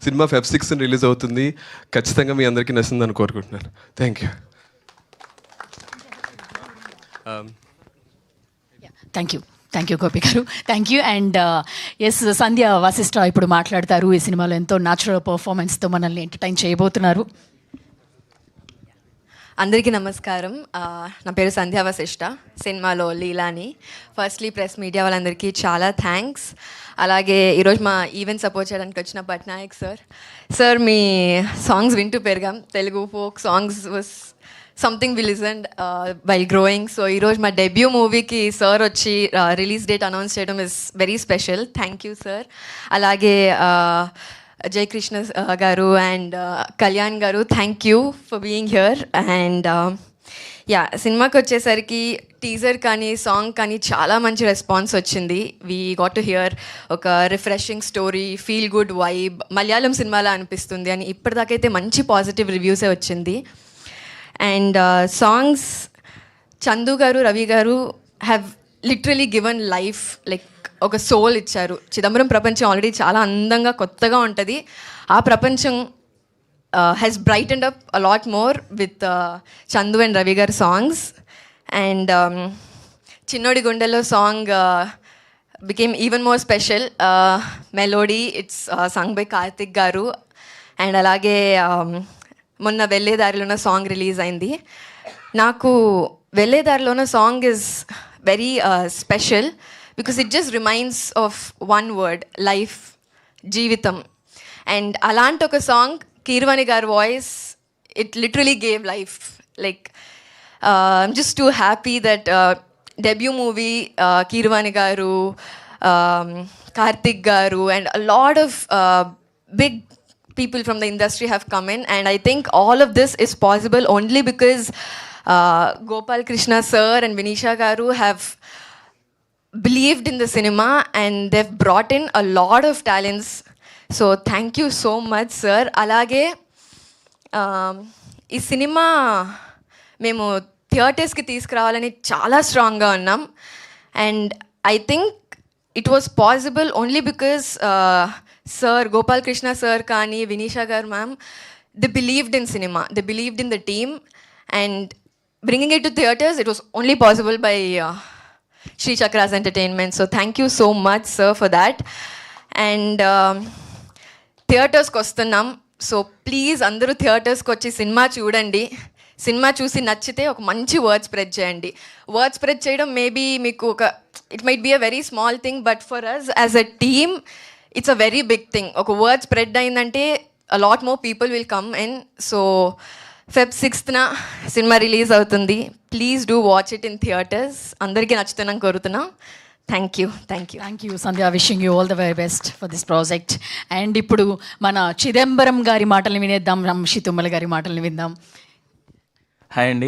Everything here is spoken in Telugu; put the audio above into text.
సినిమా Feb 6 రిలీజ్ అవుతుంది. ఖచ్చితంగా మీ అందరికీ నచ్చిందని కోరుకుంటున్నాను. Thank you. Thank you Gopi గారు, థ్యాంక్ యూ. అండ్ ఎస్, సంధ్య వశిష్ఠ ఇప్పుడు మాట్లాడతారు. ఈ సినిమాలో ఎంతో న్యాచురల్ పర్ఫార్మెన్స్తో మనల్ని ఎంటర్టైన్ చేయబోతున్నారు. అందరికీ నమస్కారం. నా పేరు సంధ్యా వశిష్ఠ, సినిమాలో లీలాని. ఫస్ట్లీ ప్రెస్ మీడియా వాళ్ళందరికీ చాలా థ్యాంక్స్. అలాగే ఈరోజు మా ఈవెంట్ సపోర్ట్ చేయడానికి వచ్చిన పట్నాయక్ సార్ మీ సాంగ్స్ వింటూ పెరిగాం. Telugu folk songs was something we listened while growing. So ఈరోజు మా డెబ్యూ మూవీకి సార్ వచ్చి రిలీజ్ డేట్ అనౌన్స్ చేయడం is very special. Thank you sir. అలాగే Jayakrishna garu and Kalyan garu, thank you for being here. And సినిమాకి వచ్చేసరికి టీజర్ కానీ సాంగ్ కానీ చాలా మంచి రెస్పాన్స్ వచ్చింది. వీ గాట్ టు హియర్ ఒక refreshing story, feel good vibe, Malayalam సినిమాలా అనిపిస్తుంది అని ఇప్పటిదాకైతే మంచి పాజిటివ్ రివ్యూసే వచ్చింది. అండ్ సాంగ్స్ చందు గారు, రవి గారు have literally given life, like ఒక సోల్ ఇచ్చారు. చిదంబరం ప్రపంచం ఆల్రెడీ చాలా అందంగా కొత్తగా ఉంటుంది. ఆ ప్రపంచం has brightened up a lot more with Chandu and Ravi garu songs. And చిన్నోడి గుండెలో song became even more special. Melody it's sung by Karthik garu. And అలాగే మొన్న వెళ్ళేదారిలోన సాంగ్ రిలీజ్ అయింది. నాకు వెళ్ళేదారిలోన song is very special because it just reminds of one word, life, జీవితం. అండ్ అలాంటి ఒక సాంగ్ కీరవాణి గారి voice, it literally gave life. Like I'm just too happy that debut movie Keeravani గారు, కార్తిక్ గారు and a lot of big people from the industry have come in, and I think all of this is possible only because Gopal Krishna sir and Vinisha garu have believed in the cinema and they've brought in a lot of talents. So thank you so much sir. Alage ఈ సినిమా మేము థియేటర్స్కి తీసుకురావాలని చాలా స్ట్రాంగ్గా ఉన్నాం. And I think it was possible only because sir, Gopal Krishna sir కానీ వినీషా గారు ma'am, they believed in cinema, they believed in the team, and bringing it to theatres, it was only possible by Sri Chakras Entertainment. So thank you so much sir for that. And థియేటర్స్కి వస్తున్నాం. సో ప్లీజ్ అందరూ థియేటర్స్కి వచ్చి సినిమా చూడండి. సినిమా చూసి నచ్చితే ఒక మంచి వర్డ్ స్ప్రెడ్ చేయండి. వర్డ్ స్ప్రెడ్ చేయడం మేబీ మీకు it might be a very small thing, but for us as a team it's a very big thing. ఒక వర్డ్ స్ప్రెడ్ అయిందంటే a lot more people will come in. So Feb 6th సినిమా రిలీజ్ అవుతుంది. Please do watch it in theatres. అందరికీ నచ్చుతున్నాను కోరుతున్నాం. Thank you Sandhya, wishing you all the very best for this project. And ఇప్పుడు మన చిదంబరం గారి మాటల్ని వినేద్దాం, రంశి తుమ్మల గారి మాటల్ని విందాం. హాయ్ అండి.